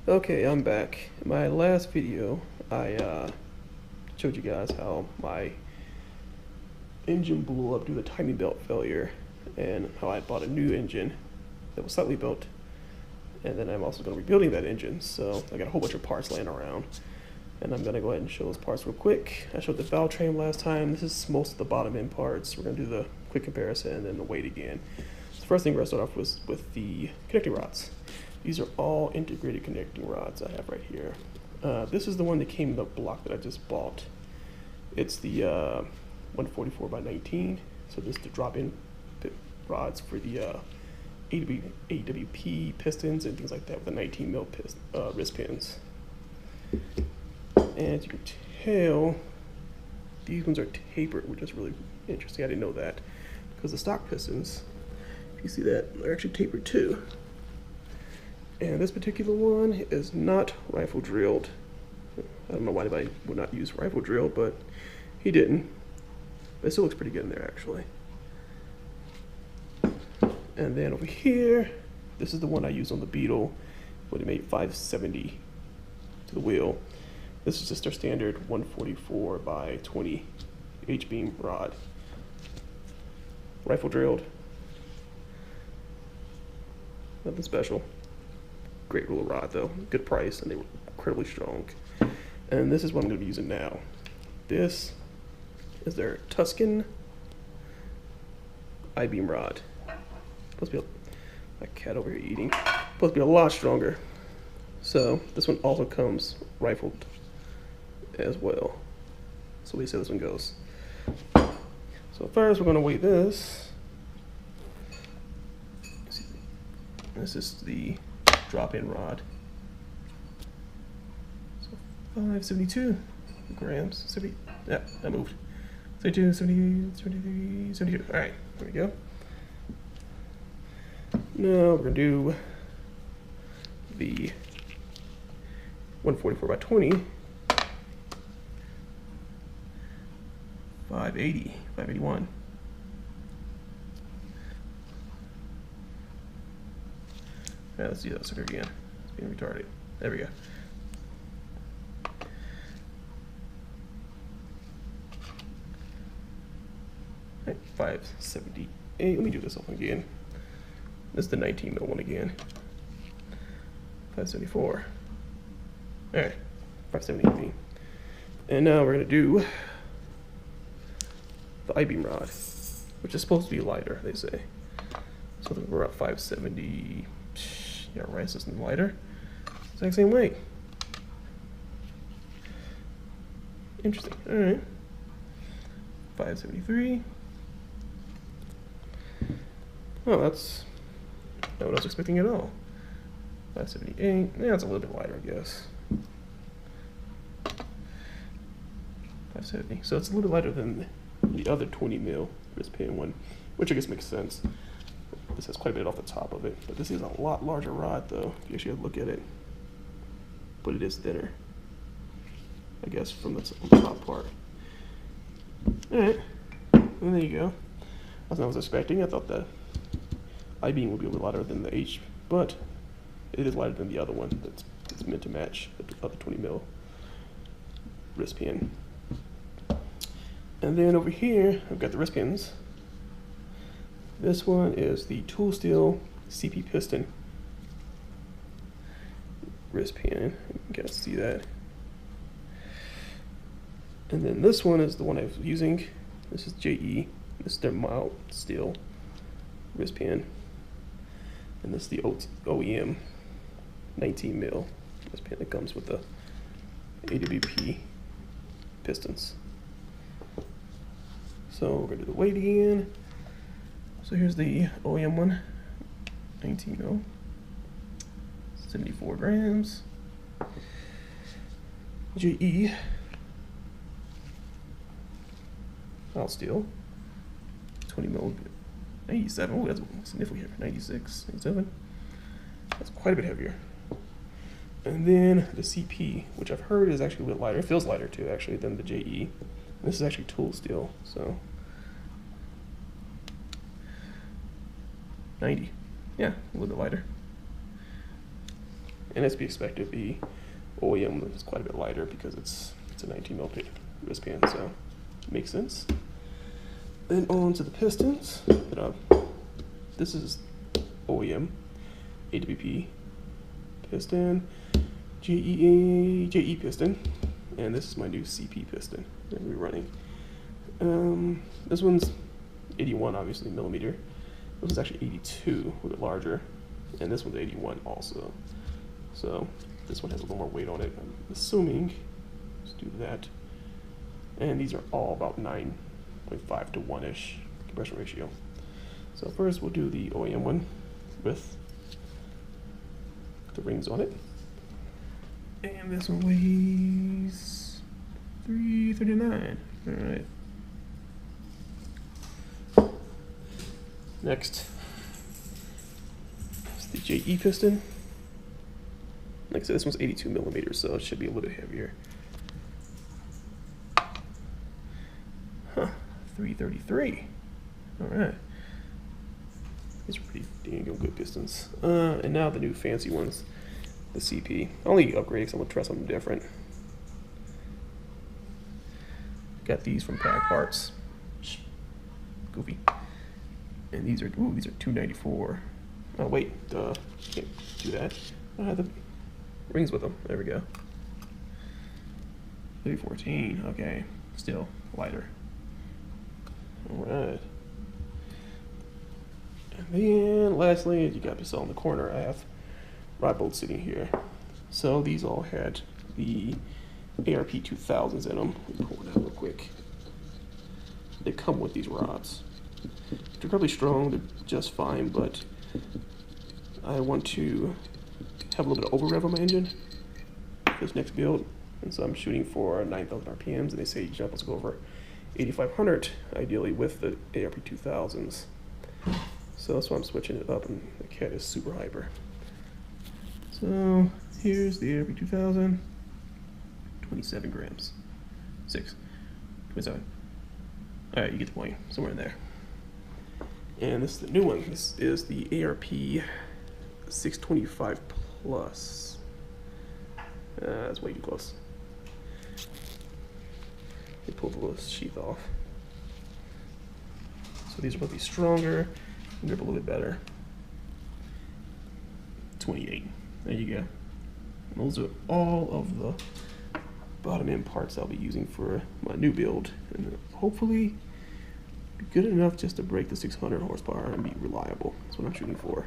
Okay, I'm back. In my last video, I showed you guys how my engine blew up due to timing belt failure, and how I bought a new engine that was slightly built, and then I'm also going to be rebuilding that engine. So I got a whole bunch of parts laying around, and I'm going to go ahead and show those parts real quick. I showed the valve train last time. This is most of the bottom end parts. We're going to do the quick comparison and then the weight again. So the first thing we're going to start off with the connecting rods. These are all integrated connecting rods I have right here. This is the one that came in the block that I just bought. It's the 144 by 19. So this is the drop-in rods for the AWP pistons and things like that with the 19 mil wrist pins. And as you can tell, these ones are tapered, which is really interesting. I didn't know that, because the stock pistons, if you see that, they're actually tapered too. And this particular one is not rifle drilled. I don't know why anybody would not use rifle drill, but he didn't. But it still looks pretty good in there, actually. And then over here, this is the one I used on the Beetle when it made 570 to the wheel. This is just their standard 144 by 20 H-beam rod. Rifle drilled. Nothing special. Great ruler rod though, good price, and they were incredibly strong. And this is what I'm going to be using now. This is their Tuscan I-beam rod. Supposed to be my cat over here eating. Supposed to be a lot stronger. So this one also comes rifled as well. So we see how this one goes. So first we're going to weigh this. This is the drop-in rod. So 572 grams. 70. Yeah, that moved. 72, 70, 73, 72. All right, there we go. Now we're gonna do the 144 by 20. 580, 581. Yeah, let's do that sucker again. It's being retarded. There we go. Right, 578. Let me do this one again. This is the 19 mil one again. 574. Alright, 578. And now we're gonna do the I-beam rod, which is supposed to be lighter, they say. So we're at 570. Yeah, right, this isn't lighter. Exact same weight. Interesting. Alright. 573. Oh, that's not what I was expecting at all. 578. Yeah, it's a little bit lighter, I guess. 570. So it's a little bit lighter than the other 20 mil wrist pin one, which I guess makes sense. This has quite a bit off the top of it, but this is a lot larger rod though, if you actually look at it. But it is thinner, I guess, from the top part. Alright, and there you go. That's what I was expecting. I thought the I-beam would be a little lighter than the H, but it is lighter than the other one that's meant to match the other 20 mil wrist pin. And then over here, I've got the wrist pins. This one is the Tool Steel CP piston wrist pin. You guys see that? And then this one is the one I was using. This is JE. This is their mild steel wrist pin. And this is the OEM 19 mil wrist pin that comes with the AWP pistons. So we're gonna do the weight again. So here's the OEM one, 19 mil, 74 grams. JE, mild steel, 20 mil, 97. Oh, that's significantly heavier. 96, 97. That's quite a bit heavier. And then the CP, which I've heard is actually a bit lighter. It feels lighter too, actually, than the JE. This is actually tool steel, so 90. Yeah, a little bit lighter. And as to be expected, the OEM is quite a bit lighter because it's a 19mm wristband, so it makes sense. Then on to the pistons. This is OEM AWP piston, JE piston, and this is my new CP piston that we're running. This one's 81, obviously, millimeter. This one's actually 82, a little bit larger, and this one's 81 also. So this one has a little more weight on it, I'm assuming. Let's do that. And these are all about 9.5 to 1-ish compression ratio. So first we'll do the OEM one with the rings on it. And this one weighs 339. Alright. Next is the JE piston. Like I said, this one's 82 millimeters, so it should be a little bit heavier. 333. Alright. These are pretty dang good pistons. And now the new fancy ones, the CP. Only upgrade because I'm going to try something different. Got these from Pack Parts. Goofy. And these are 294. Oh wait, can't do that. I have the rings with them. There we go. 314. Okay, still lighter. All right. And then lastly, as you got this on the corner, I have rod bolts sitting here. So these all had the ARP 2000s in them. Let me pull it out real quick. They come with these rods. They're incredibly strong, they're just fine, but I want to have a little bit of over rev on my engine for this next build, and so I'm shooting for 9,000 RPMs, and they say jump let's go over 8,500, ideally with the ARP 2000s. So that's why I'm switching it up, and the cat is super hyper. So here's the ARP 2000, 27 grams, 27. All right, you get the point, somewhere in there. And this is the new one. This is the ARP 625 Plus. That's way too close. They pulled the little sheath off. So these are both stronger and grip a little bit better. 28. There you go. And those are all of the bottom end parts I'll be using for my new build, and hopefully be good enough just to break the 600 horsepower and be reliable. That's what I'm shooting for.